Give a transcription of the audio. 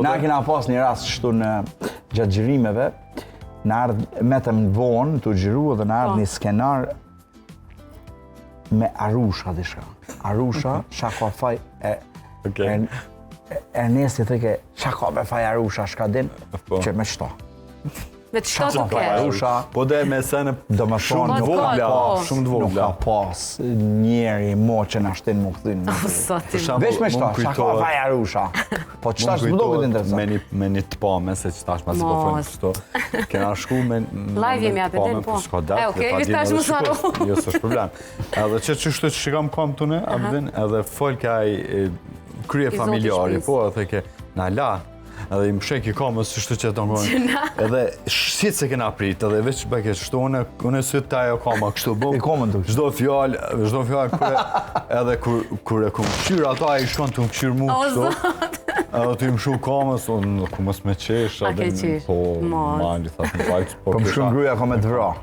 Na kena pas një rast kështu në gjatë xhirimeve, na ardh metëm në vonë të xhiru dhe na ardh një skenar me Arusha diçka. Arusha, çka ka faj Ernesti theke, çka ka me faj Arusha, shka din, që me çto. Me të shto të ke. Arusha, Po dhe me sene shumë të vogla, shumë të nuk vogla. ka pas njeri mo që na shtin më kthin. Veç me çto, çka ka faj Arusha. Po çfarë s'më duket interesant. Me një të pame, se që tash ma si po thënë kështu. Kena shku me Live jemi atë din, po. S'ka datë. Okej, vishtë tash më saru. Jo, s'është problem. Edhe që qështu që shikam kam të ne, abdin, edhe folka i krye familjari, po, edhe ke, na la, edhe i më shek i kamës qështu që të ngojnë. Edhe shqit se kena prit, edhe veç beke qështu, une sytë ta jo kama kështu, bo, çdo fjallë, edhe kur e kumë këshyrë, ata i shkon të më këshyrë mu kështu. Edhe të i më shu kamës, unë ku mës me qesh, edhe po, mali, thasë në fajtë. Po më shkën gruja ka me të vra.